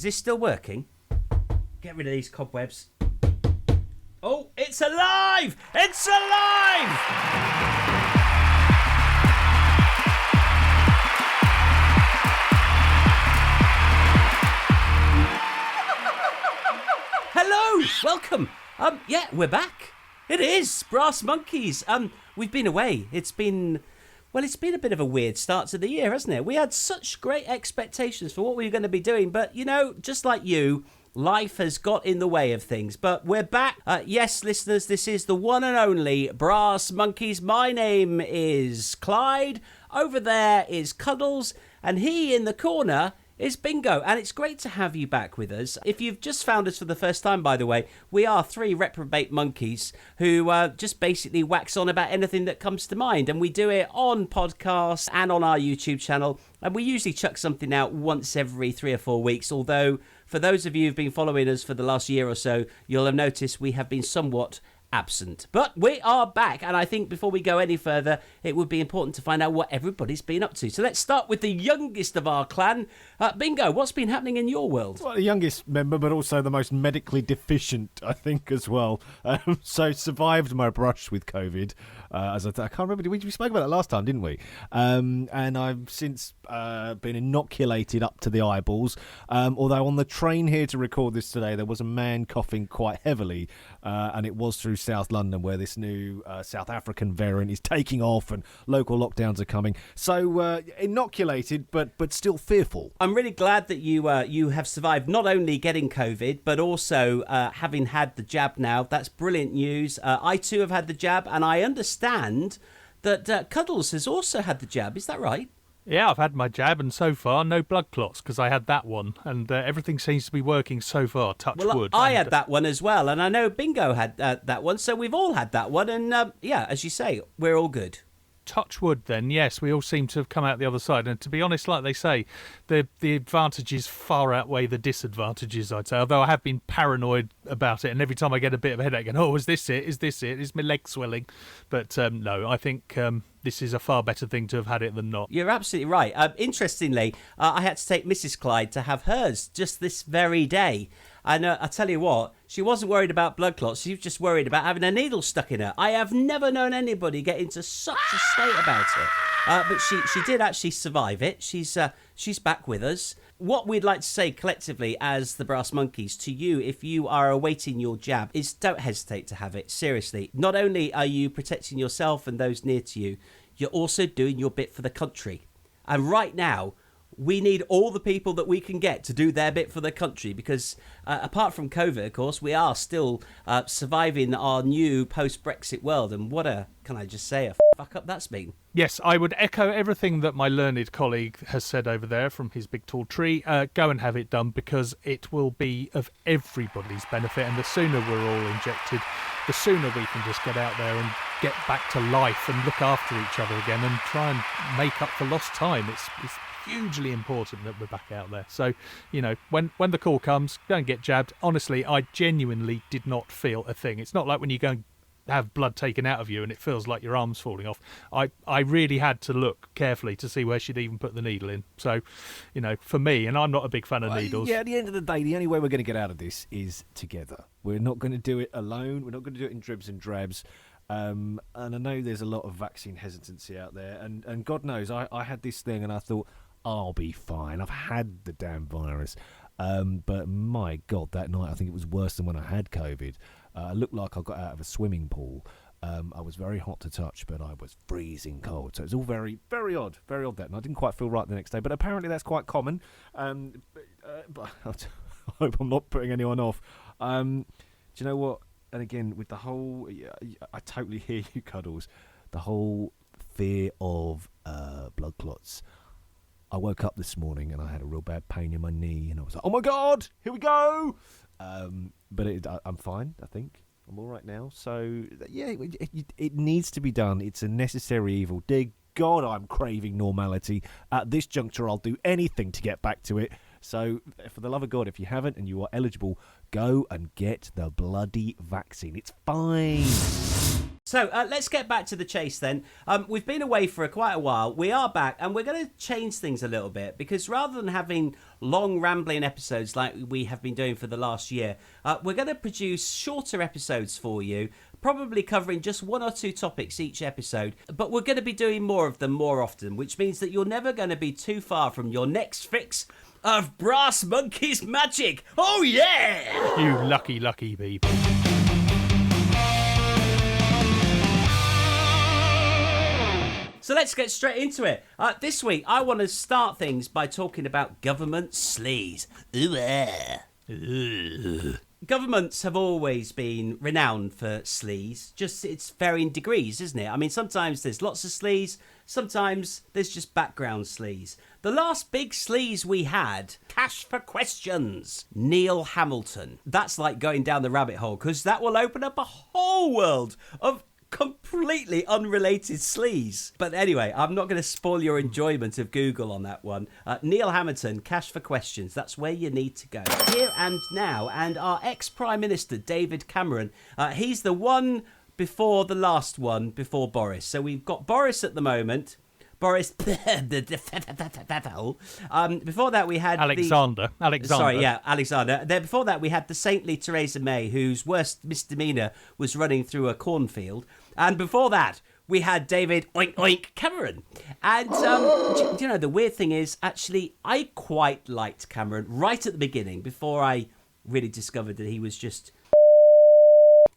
this still working? Get rid of these cobwebs. Oh, it's alive! It's alive! Hello! Welcome! Yeah, we're back. It is Brass Monkeys. We've been away. It's been a bit of a weird start to the year, hasn't it? We had such great expectations for what we were going to be doing, but, you know, just like you, life has got in the way of things. But we're back. Yes, listeners, this is the one and only Brass Monkeys. My name is Clyde. Over there is Cuddles. And he in the corner is Bingo, and it's great to have you back with us. If you've just found us for the first time, by the way, we are three reprobate monkeys who just basically wax on about anything that comes to mind, and we do it on podcasts and on our YouTube channel, and we usually chuck something out once every 3 or 4 weeks, although for those of you who've been following us for the last year or so, you'll have noticed we have been somewhat absent. But we are back, and I think before we go any further, it would be important to find out what everybody's been up to. So let's start with the youngest of our clan. Bingo, what's been happening in your world? Well, the youngest member, but also the most medically deficient, I think, as well. So survived my brush with COVID. I can't remember, we spoke about that last time, didn't we? And I've since been inoculated up to the eyeballs. Although on the train here to record this today, there was a man coughing quite heavily, and it was through South London, where this new South African variant is taking off and local lockdowns are coming. So inoculated, but still fearful. I'm really glad that you have survived not only getting COVID, but also having had the jab now. That's brilliant news. I too have had the jab, and I understand that Cuddles has also had the jab. Is that right? Yeah, I've had my jab, and so far, no blood clots, because I had that one, and everything seems to be working so far, touch wood. I had that one as well, and I know Bingo had that one, so we've all had that one, and yeah, as you say, we're all good. Touch wood then, yes, we all seem to have come out the other side, and to be honest, like they say, the advantages far outweigh the disadvantages, I'd say, although I have been paranoid about it, and every time I get a bit of a headache, and is this it, is my leg swelling? But no, I think this is a far better thing to have had it than not. You're absolutely right. Interestingly, I had to take Mrs. Clyde to have hers just this very day. And I tell you what, she wasn't worried about blood clots. She was just worried about having a needle stuck in her. I have never known anybody get into such a state about it. But she did actually survive it. She's back with us. What we'd like to say collectively as the Brass Monkeys to you, if you are awaiting your jab, is don't hesitate to have it. Seriously. Not only are you protecting yourself and those near to you, you're also doing your bit for the country. And right now, we need all the people that we can get to do their bit for the country, because apart from COVID, of course, we are still surviving our new post-Brexit world. And what a fuck up that's been. Yes, I would echo everything that my learned colleague has said over there from his big tall tree. Go and have it done, because it will be of everybody's benefit. And the sooner we're all injected, the sooner we can just get out there and get back to life and look after each other again and try and make up for lost time. It's hugely important that we're back out there. So, you know, when the call comes, go and get jabbed. Honestly, I genuinely did not feel a thing. It's not like when you go and have blood taken out of you and it feels like your arm's falling off. I really had to look carefully to see where she'd even put the needle in. So, you know, for me, and I'm not a big fan of needles. Yeah, at the end of the day, the only way we're going to get out of this is together. We're not going to do it alone. We're not going to do it in dribs and drabs. And I know there's a lot of vaccine hesitancy out there. And God knows, I had this thing and I thought, I'll be fine. I've had the damn virus. But my God, that night, I think it was worse than when I had COVID. I looked like I got out of a swimming pool. I was very hot to touch, but I was freezing cold. So it was all very, very odd that night. I didn't quite feel right the next day, but apparently that's quite common. But I hope I'm not putting anyone off. Do you know what? And again, with the whole, I totally hear you, Cuddles, the whole fear of blood clots. I woke up this morning and I had a real bad pain in my knee, and I was like, oh my God, here we go. But I'm fine, I think. I'm all right now. So, yeah, it needs to be done. It's a necessary evil. Dear God, I'm craving normality. At this juncture, I'll do anything to get back to it. So, for the love of God, if you haven't and you are eligible, go and get the bloody vaccine. It's fine. So let's get back to the chase then. We've been away for quite a while. We are back, and we're going to change things a little bit because rather than having long rambling episodes like we have been doing for the last year, we're going to produce shorter episodes for you, probably covering just 1 or 2 topics each episode. But we're going to be doing more of them more often, which means that you're never going to be too far from your next fix of Brass Monkeys magic. Oh, yeah! You lucky, lucky people. So let's get straight into it. This week, I want to start things by talking about government sleaze. Governments have always been renowned for sleaze. Just it's varying degrees, isn't it? I mean, sometimes there's lots of sleaze. Sometimes there's just background sleaze. The last big sleaze we had, Cash for Questions, Neil Hamilton. That's like going down the rabbit hole because that will open up a whole world of completely unrelated sleaze. But anyway, I'm not going to spoil your enjoyment of Google on that one. Neil Hamilton, Cash for Questions. That's where you need to go. Here and now, and our ex-Prime Minister, David Cameron, he's the one before the last one, before Boris. So we've got Boris at the moment. Boris. Before that, we had Alexander. Sorry, yeah, Alexander. Then before that, we had the saintly Theresa May, whose worst misdemeanour was running through a cornfield. And before that, we had David Oink Oink Cameron. And do you know, the weird thing is, actually, I quite liked Cameron right at the beginning, before I really discovered that he was just...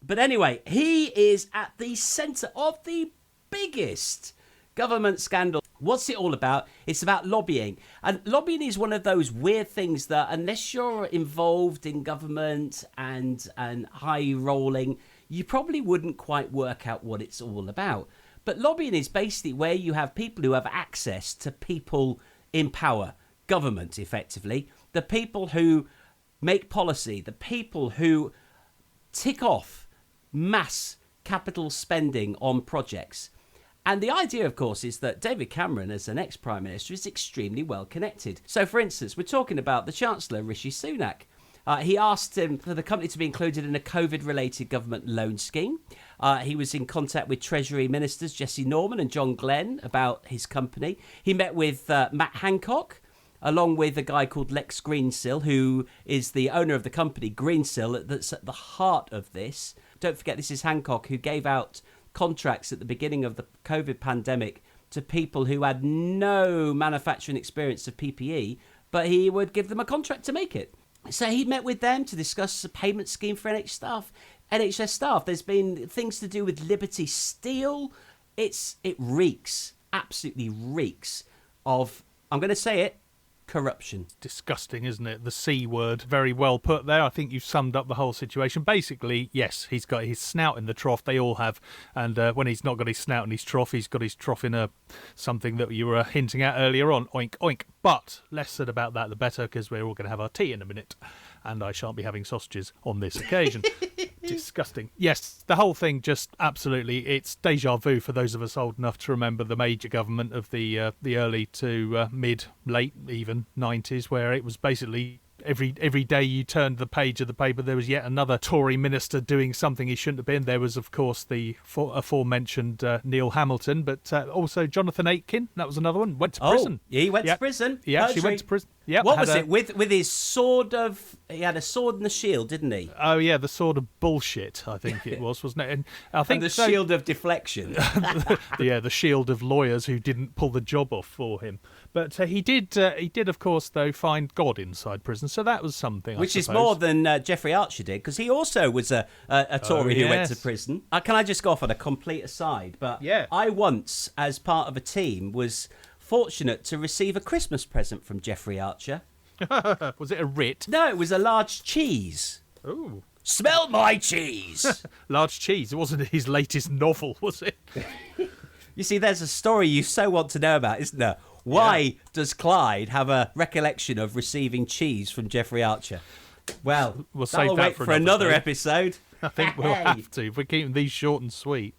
But anyway, he is at the centre of the biggest government scandal. What's it all about? It's about lobbying. And lobbying is one of those weird things that unless you're involved in government and high rolling, you probably wouldn't quite work out what it's all about. But lobbying is basically where you have people who have access to people in power, government effectively, the people who make policy, the people who tick off mass capital spending on projects. And the idea, of course, is that David Cameron, as an ex-Prime Minister, is extremely well connected. So, for instance, we're talking about the Chancellor, Rishi Sunak. He asked him for the company to be included in a COVID-related government loan scheme. He was in contact with Treasury Ministers Jesse Norman and John Glenn about his company. He met with Matt Hancock, along with a guy called Lex Greensill, who is the owner of the company Greensill that's at the heart of this. Don't forget, this is Hancock, who gave out contracts at the beginning of the COVID pandemic to people who had no manufacturing experience of PPE, but he would give them a contract to make it. So he met with them to discuss a payment scheme for NHS staff. There's been things to do with Liberty Steel. It reeks, absolutely reeks of, I'm going to say it, corruption. Disgusting, isn't it? The C word. Very well put there. I think you've summed up the whole situation. Basically, yes, he's got his snout in the trough. They all have. And when he's not got his snout in his trough, he's got his trough in something that you were hinting at earlier on. Oink, oink. But less said about that, the better, because we're all going to have our tea in a minute. And I shan't be having sausages on this occasion. Disgusting. Yes, the whole thing just absolutely, it's deja vu for those of us old enough to remember the major government of the early to late even 90s, where it was basically every day you turned the page of the paper, there was yet another Tory minister doing something he shouldn't have been. There was, of course, the aforementioned Neil Hamilton, but also Jonathan Aitken. That was another one. Went to prison. Yeah, he went to prison. Yeah, she went to prison. Yep, what was it with his sword of? He had a sword and a shield, didn't he? Oh yeah, the sword of bullshit. I think it was, wasn't it? And I think the shield of deflection. Yeah, the shield of lawyers who didn't pull the job off for him. But he did, of course, though, find God inside prison. So that was something. Which is more than Jeffrey Archer did, because he also was a Tory who went to prison. Can I just go off on a complete aside? But yeah. I once, as part of a team, was fortunate to receive a Christmas present from Jeffrey Archer. Was it a writ? No, it was a large cheese. Ooh. Smell my cheese! Large cheese. It wasn't his latest novel, was it? You see, there's a story you so want to know about, isn't there? Why does Clyde have a recollection of receiving cheese from Jeffrey Archer? Well, we'll save that wait for another episode. I think we'll have to. If we're keeping these short and sweet.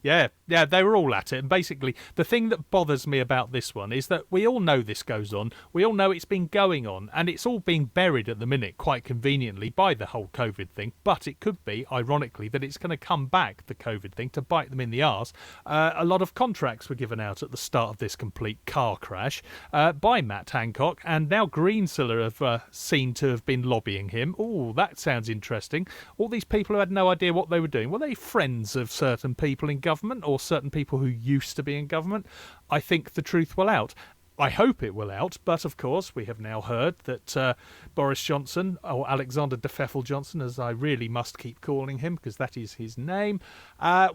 Yeah, they were all at it. And basically, the thing that bothers me about this one is that we all know this goes on. We all know it's been going on, and it's all being buried at the minute, quite conveniently, by the whole COVID thing. But it could be, ironically, that it's going to come back, the COVID thing, to bite them in the arse. A lot of contracts were given out at the start of this complete car crash by Matt Hancock, and now Greensill have seen to have been lobbying him. Oh, that sounds interesting. All these people who had no idea what they were doing, were they friends of certain people in government or certain people who used to be in government? I think the truth will out. I hope it will out, but of course we have now heard that Boris Johnson, or Alexander de Pfeffel Johnson, as I really must keep calling him because that is his name,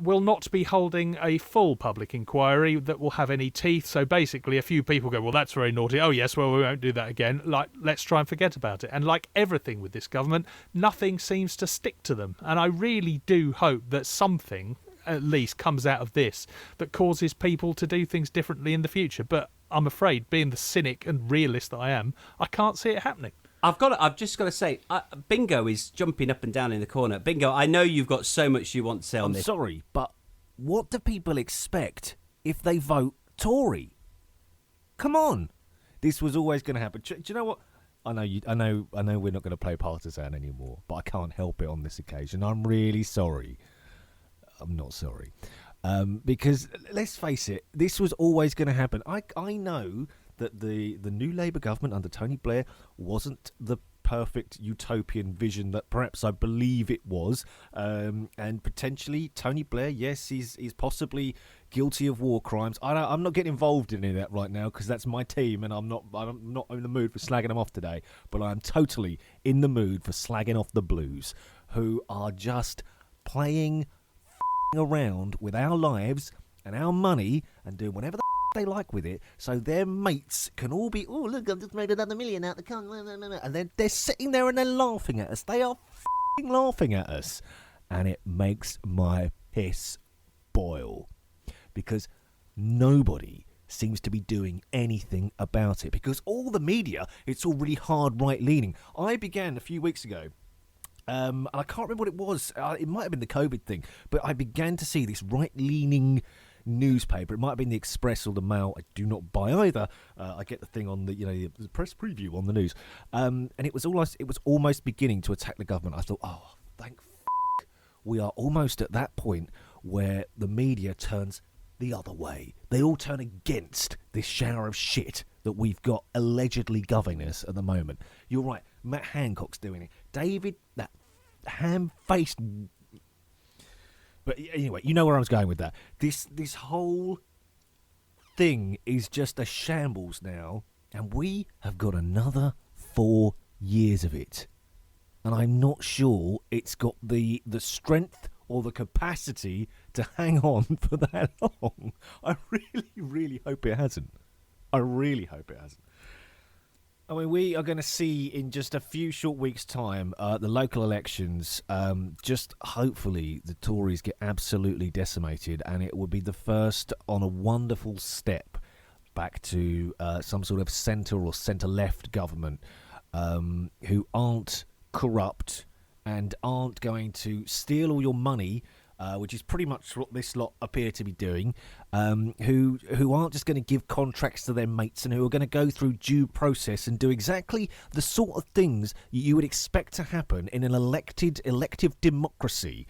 will not be holding a full public inquiry that will have any teeth. So basically a few people go, well, that's very naughty. Oh yes, well, we won't do that again. Like, let's try and forget about it. And like everything with this government, nothing seems to stick to them. And I really do hope that something at least comes out of this that causes people to do things differently in the future. But I'm afraid, being the cynic and realist that I am, I can't see it happening. I've just got to say, Bingo is jumping up and down in the corner. Bingo, I know you've got so much you want to say on I'm this. sorry, but what do people expect if they vote Tory? Come on, this was always going to happen. Do you know what? I know we're not going to play partisan anymore, but I can't help it on this occasion. I'm really sorry. I'm not sorry. Because let's face it, this was always going to happen. I know that the new Labour government under Tony Blair wasn't the perfect utopian vision that perhaps I believe it was, and potentially Tony Blair, yes, he's possibly guilty of war crimes. I'm not getting involved in any of that right now because that's my team, and I'm not in the mood for slagging them off today. But I'm totally in the mood for slagging off the Blues, who are just playing around with our lives and our money and doing whatever the they like with it, so their mates can all be, oh look, I've just made another million out the con, and they're sitting there and they're laughing at us. They are laughing at us, and it makes my piss boil because nobody seems to be doing anything about it, because all the media, it's all really hard right leaning. I began a few weeks ago. And I can't remember what it was. It might have been the COVID thing, but I began to see this right-leaning newspaper. It might have been the Express or the Mail. I do not buy either. I get the thing on the press preview on the news, and it was almost beginning to attack the government. I thought, oh, thank f***, we are almost at that point where the media turns the other way. They all turn against this shower of shit that we've got allegedly governing us at the moment. You're right, Matt Hancock's doing it. David, that ham-faced... But anyway, you know where I was going with that. This whole thing is just a shambles now, and we have got another 4 years of it. And I'm not sure it's got the strength or the capacity to hang on for that long. I really, really hope it hasn't. I really hope it hasn't. I mean, we are going to see in just a few short weeks' time the local elections. Just hopefully the Tories get absolutely decimated, and it will be the first on a wonderful step back to some sort of centre or centre-left government who aren't corrupt and aren't going to steal all your money, which is pretty much what this lot appear to be doing, who aren't just going to give contracts to their mates, and who are going to go through due process and do exactly the sort of things you would expect to happen in an elective democracy.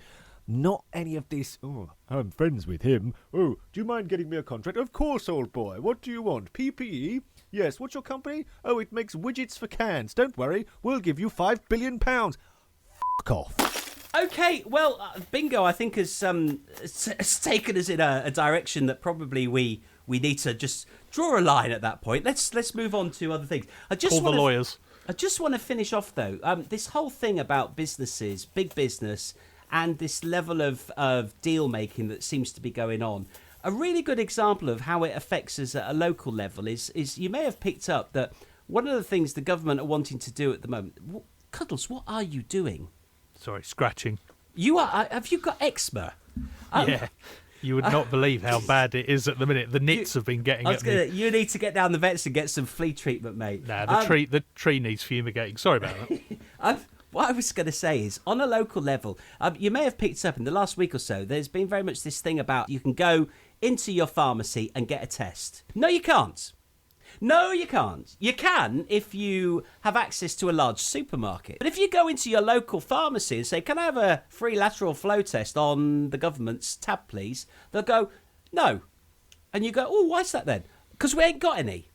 Not any of this, oh, I'm friends with him. Oh, do you mind getting me a contract? Of course, old boy. What do you want? PPE? Yes, what's your company? Oh, it makes widgets for cans. Don't worry, we'll give you £5 billion. F*** off. Okay, well, Bingo, I think, has taken us in a direction that probably we need to just draw a line at that point. Let's move on to other things. Call the lawyers. I just want to finish off, though. This whole thing about businesses, big business, and this level of deal-making that seems to be going on. A really good example of how it affects us at a local level is you may have picked up that one of the things the government are wanting to do at the moment... Cuddles, what are you doing? Sorry, scratching. You are? Have you got eczema? Yeah. You would not believe how bad it is at the minute. The nits have been getting at me. You need to get down the vets and get some flea treatment, mate. Nah, the tree needs fumigating. Sorry about that. What I was going to say is, on a local level, you may have picked up in the last week or so, there's been very much this thing about you can go into your pharmacy and get a test. No, you can't. No, you can't. You can if you have access to a large supermarket. But if you go into your local pharmacy and say, can I have a free lateral flow test on the government's tab, please? They'll go, no. And you go, oh, why's that then? Because we ain't got any.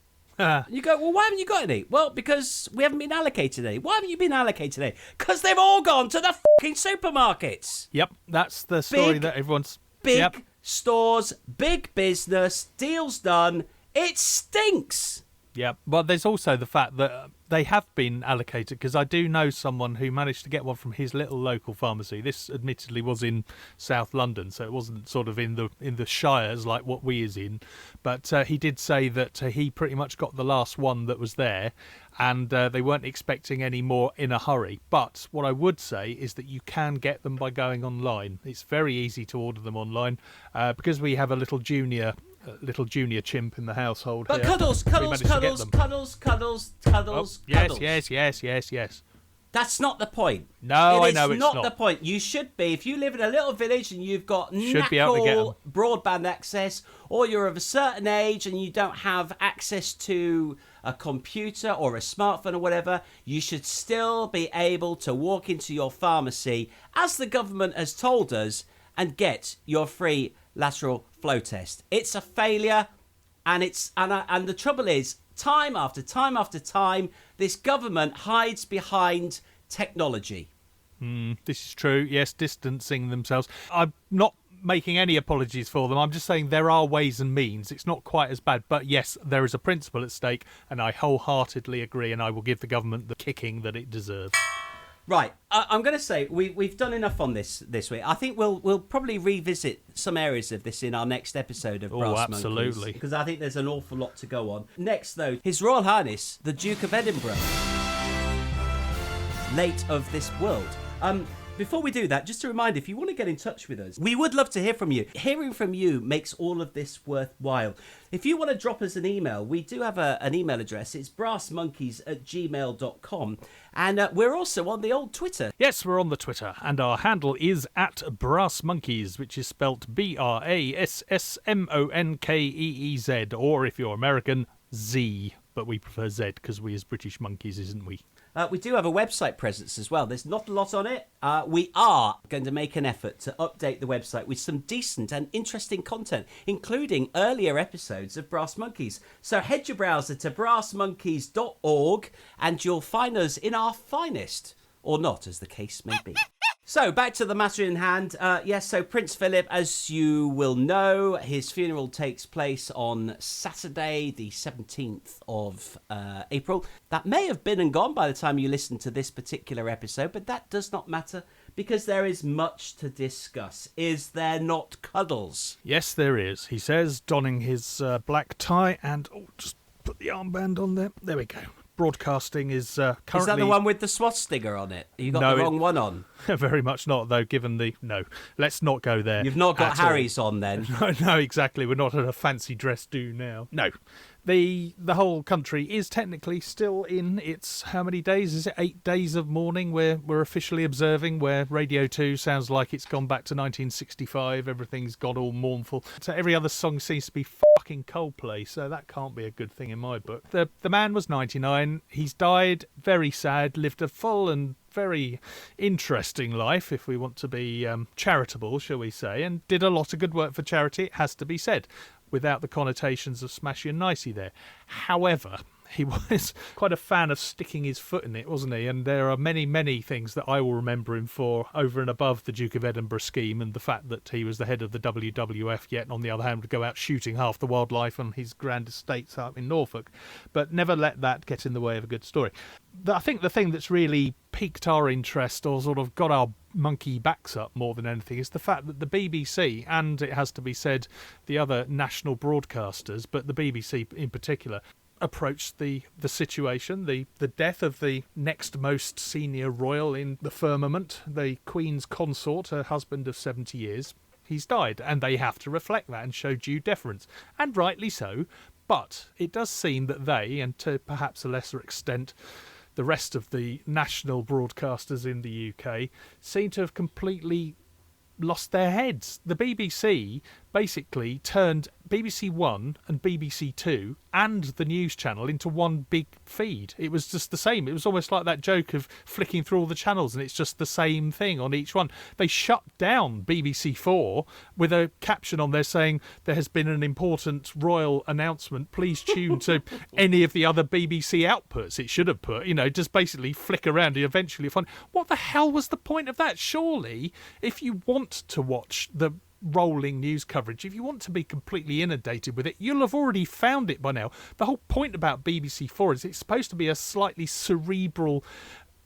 You go, well, why haven't you got any? Well, because we haven't been allocated any. Why haven't you been allocated any? Because they've all gone to the fucking supermarkets. Yep, that's the story that everyone's... Big stores, big business, deals done. It stinks. Yeah, but there's also the fact that they have been allocated, because I do know someone who managed to get one from his little local pharmacy. This admittedly was in South London, so it wasn't sort of in the shires like what we is in. But he did say that he pretty much got the last one that was there, and they weren't expecting any more in a hurry. But what I would say is that you can get them by going online. It's very easy to order them online, because we have a little junior chimp in the household. But here. cuddles. Yes. That's not the point. No, I know it's not. It's not the point. You should be, if you live in a little village and you've got Should be able to get 'em. broadband access, or you're of a certain age and you don't have access to a computer or a smartphone or whatever, you should still be able to walk into your pharmacy, as the government has told us, and get your free lateral flow test. It's a failure, and the trouble is, time after time, this government hides behind technology. This is true. Yes, distancing themselves. I'm not making any apologies for them. I'm just saying there are ways and means. It's not quite as bad, but yes, there is a principle at stake, and I wholeheartedly agree, and I will give the government the kicking that it deserves. Right, I'm going to say we've done enough on this week. I think we'll probably revisit some areas of this in our next episode of Brass Monkeys. Absolutely. Because I think there's an awful lot to go on. Next, though, His Royal Highness, the Duke of Edinburgh. Late of this world. Before we do that, just a reminder, if you want to get in touch with us, we would love to hear from you. Hearing from you makes all of this worthwhile. If you want to drop us an email, we do have an email address. It's brassmonkeys@gmail.com. And we're also on the old Twitter. Yes, we're on the Twitter, and our handle is @BrassMonkeys, which is spelt BRASSMONKEEZ, or if you're American, Z. But we prefer Z because we as British monkeys, isn't we? We do have a website presence as well. There's not a lot on it. We are going to make an effort to update the website with some decent and interesting content, including earlier episodes of Brass Monkeys. So head your browser to brassmonkeys.org and you'll find us in our finest, or not, as the case may be. So, back to the matter in hand. So Prince Philip, as you will know, his funeral takes place on Saturday, the 17th of April. That may have been and gone by the time you listen to this particular episode, but that does not matter because there is much to discuss. Is there not, Cuddles? Yes, there is. He says, donning his black tie and... just put the armband on there. There we go. Broadcasting is currently... Is that the one with the swastika on it? You got the wrong one on. Very much not, though, given the... No, let's not go there. You've not got Harry's on, then. No, exactly. We're not at a fancy dress do now. No. The whole country is technically still in its... How many days? Is it 8 days of mourning we're officially observing, where Radio 2 sounds like it's gone back to 1965. Everything's gone all mournful. So every other song seems to be fucking Coldplay, so that can't be a good thing in my book. The man was 99. He's died. Very sad. Lived a full and very interesting life, if we want to be charitable, shall we say, and did a lot of good work for charity, it has to be said, without the connotations of Smashy and Nicey there. However, he was quite a fan of sticking his foot in it, wasn't he? And there are many, many things that I will remember him for over and above the Duke of Edinburgh scheme and the fact that he was the head of the WWF, yet on the other hand would go out shooting half the wildlife on his grand estates up in Norfolk. But never let that get in the way of a good story. I think the thing that's really piqued our interest or sort of got our monkey backs up more than anything is the fact that the BBC, and it has to be said the other national broadcasters, but the BBC in particular, approached the situation, the death of the next most senior royal in the firmament, the Queen's consort, her husband of 70 years. He's died, and they have to reflect that and show due deference, and rightly so. But it does seem that they, and to perhaps a lesser extent the rest of the national broadcasters in the UK seem to have completely lost their heads. The BBC basically turned BBC One and BBC Two and the news channel into one big feed. It was just the same. It was almost like that joke of flicking through all the channels and it's just the same thing on each one. They shut down BBC Four with a caption on there saying there has been an important royal announcement. Please tune to any of the other BBC outputs. It should have put, just basically flick around and eventually find what the hell was the point of that? Surely, if you want to watch the rolling news coverage, if you want to be completely inundated with it, you'll have already found it by now. The whole point about BBC Four is it's supposed to be a slightly cerebral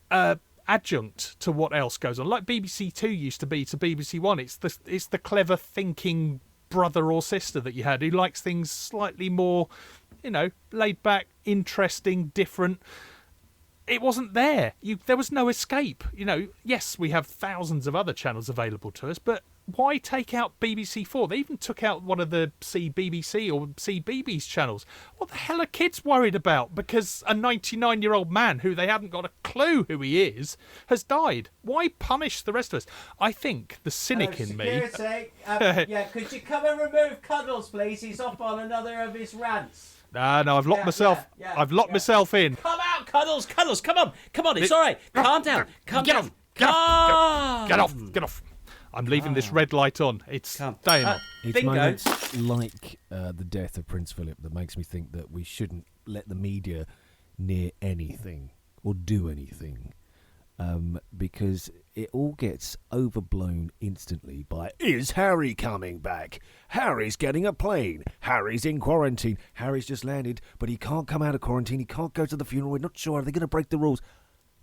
adjunct to what else goes on, like BBC Two used to be to BBC One. It's the clever thinking brother or sister that you had who likes things slightly more, laid back, interesting, different. It wasn't there. There was no escape. Yes, we have thousands of other channels available to us, but why take out BBC Four? They even took out one of the CBBC or CBeebies channels. What the hell are kids worried about? Because a 99-year-old man who they haven't got a clue who he is has died. Why punish the rest of us? I think the cynic in me... Could you come and remove Cuddles, please? He's off on another of his rants. No, I've locked myself. I've locked myself in. Come out, Cuddles, come on, it's all right. Calm down, Get off. I'm leaving this red light on. It's staying on. It's Bingo. moments like the death of Prince Philip that makes me think that we shouldn't let the media near anything or do anything, because it all gets overblown instantly by, is Harry coming back? Harry's getting a plane. Harry's in quarantine. Harry's just landed, but he can't come out of quarantine. He can't go to the funeral. We're not sure. Are they going to break the rules?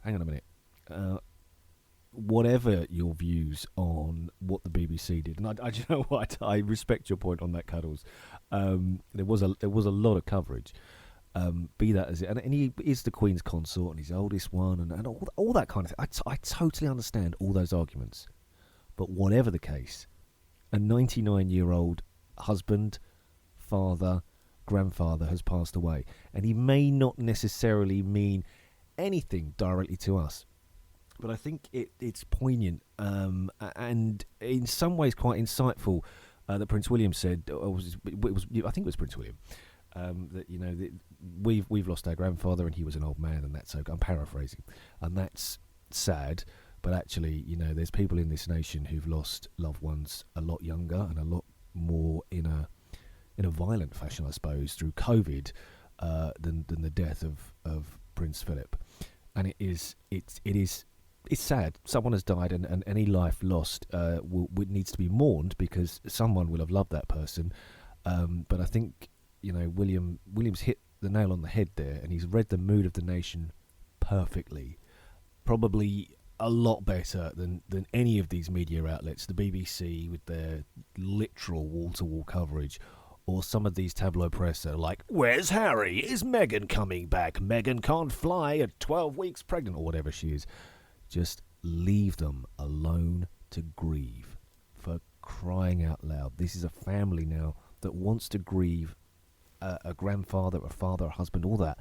Hang on a minute. Whatever your views on what the BBC did, and you know what, I respect your point on that, Cuddles. There was a lot of coverage. Be that as it, and he is the Queen's consort and he's the oldest one, and all that kind of thing. I totally understand all those arguments, but whatever the case, a 99-year-old husband, father, grandfather has passed away, and he may not necessarily mean anything directly to us. But I think it's poignant and in some ways quite insightful that Prince William said. I think it was Prince William that we've lost our grandfather and he was an old man, and that's okay. I'm paraphrasing, and that's sad. But actually, there's people in this nation who've lost loved ones a lot younger and a lot more in a violent fashion, I suppose, through COVID than the death of Prince Philip. And it is. It's sad. Someone has died, and any life lost needs to be mourned because someone will have loved that person. But I think William's hit the nail on the head there, and he's read the mood of the nation perfectly. Probably a lot better than any of these media outlets, the BBC with their literal wall-to-wall coverage, or some of these tabloid press that are like, where's Harry? Is Meghan coming back? Meghan can't fly at 12 weeks pregnant, or whatever she is. Just leave them alone to grieve, for crying out loud. This is a family now that wants to grieve a grandfather, a father, a husband, all that.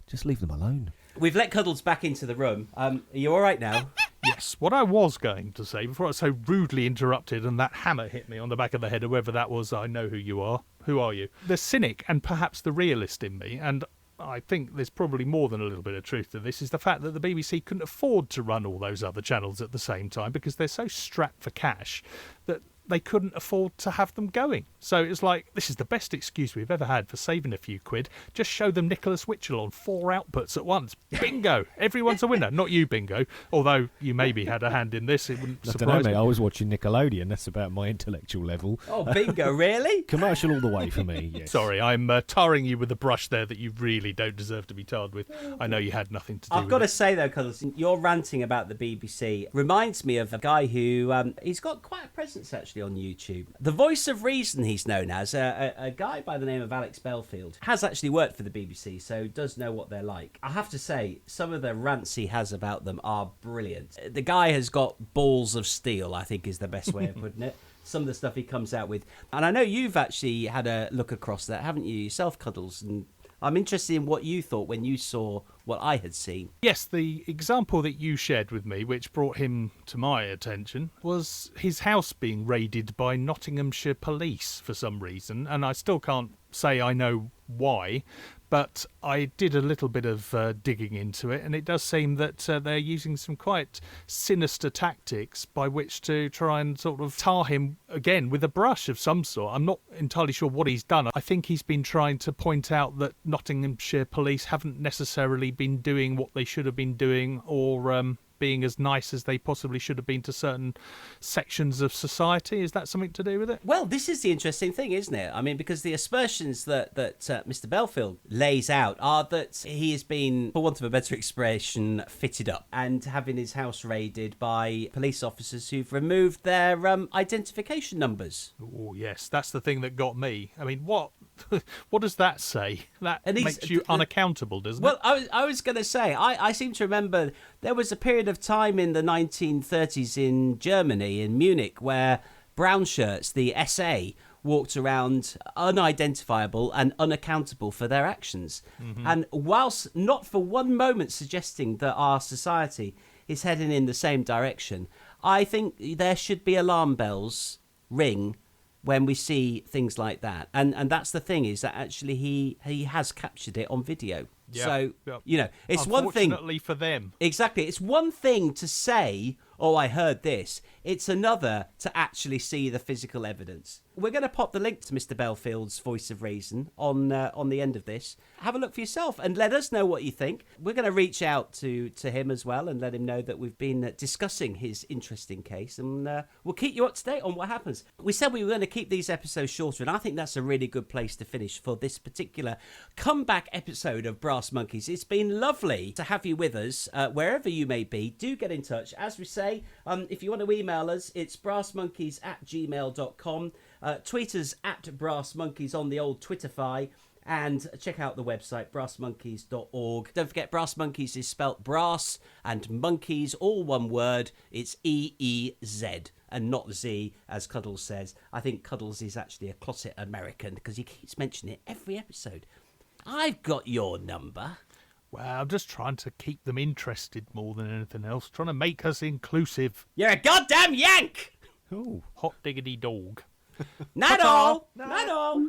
Just leave them alone. We've let Cuddles back into the room. Are you all right now? Yes, what I was going to say before I was so rudely interrupted and that hammer hit me on the back of the head, whoever that was, I know who you are. Who are you? The cynic and perhaps the realist in me, and I think there's probably more than a little bit of truth to this, is the fact that the BBC couldn't afford to run all those other channels at the same time because they're so strapped for cash that they couldn't afford to have them going. So it's like, this is the best excuse we've ever had for saving a few quid. Just show them Nicholas Witchell on 4 outputs at once. Bingo! Everyone's a winner. Not you, Bingo. Although you maybe had a hand in this. It wouldn't surprise me. I was watching Nickelodeon. That's about my intellectual level. Oh, Bingo, really? Commercial all the way for me, yes. Sorry, I'm tarring you with a brush there that you really don't deserve to be tarred with. I know you had nothing to do with it. I've got to say, though, Cuddles, your ranting about the BBC reminds me of a guy who, he's got quite a presence, actually, on YouTube. The voice of reason, he's known as, a guy by the name of Alex Belfield, has actually worked for the BBC, so does know what they're like. I have to say, some of the rants he has about them are brilliant. The guy has got balls of steel, I think is the best way of putting it. Some of the stuff he comes out with. And I know you've actually had a look across that, haven't you, yourself, Cuddles? And I'm interested in what you thought when you saw what I had seen. Yes, the example that you shared with me, which brought him to my attention, was his house being raided by Nottinghamshire police for some reason, and I still can't say I know why, but I did a little bit of digging into it, and it does seem that they're using some quite sinister tactics by which to try and sort of tar him again with a brush of some sort. I'm not entirely sure what he's done. I think he's been trying to point out that Nottinghamshire police haven't necessarily been doing what they should have been doing, or being as nice as they possibly should have been to certain sections of society. Is that something to do with it? Well, this is the interesting thing, isn't it? I mean, because the aspersions that Mr. Belfield lays out are that he has been, for want of a better expression, fitted up and having his house raided by police officers who've removed their identification numbers. Oh, yes, that's the thing that got me. I mean, what does that say? That And makes you unaccountable, doesn't Well, it? I was going to say, I seem to remember there was a period of time in the 1930s in Germany, in Munich, where brown shirts, the SA, walked around unidentifiable and unaccountable for their actions. Mm-hmm. And whilst not for one moment suggesting that our society is heading in the same direction, I think there should be alarm bells ring when we see things like that. And that's the thing, is that actually he has captured it on video. Yeah, So, yeah. you know, it's one thing... Unfortunately for them. Exactly. It's one thing to say, oh, I heard this. It's another to actually see the physical evidence. We're going to pop the link to Mr. Belfield's Voice of Reason on the end of this. Have a look for yourself and let us know what you think. We're going to reach out to him as well and let him know that we've been discussing his interesting case, and we'll keep you up to date on what happens. We said we were going to keep these episodes shorter, and I think that's a really good place to finish for this particular comeback episode of Brass Monkeys. It's been lovely to have you with us wherever you may be. Do get in touch. As we say, if you want to email us, it's brassmonkeys@gmail.com. Tweet us at brassmonkeys on the old Twitterfy, and check out the website brassmonkeys.org. Don't forget, Brass Monkeys is spelt brass and monkeys, all one word. It's EEZ and not Z, as Cuddles says. I think Cuddles is actually a closet American because he keeps mentioning it every episode. I've got your number. Well, I'm just trying to keep them interested more than anything else, trying to make us inclusive. You're a goddamn Yank! Oh. Hot diggity dog. Not all! Not all!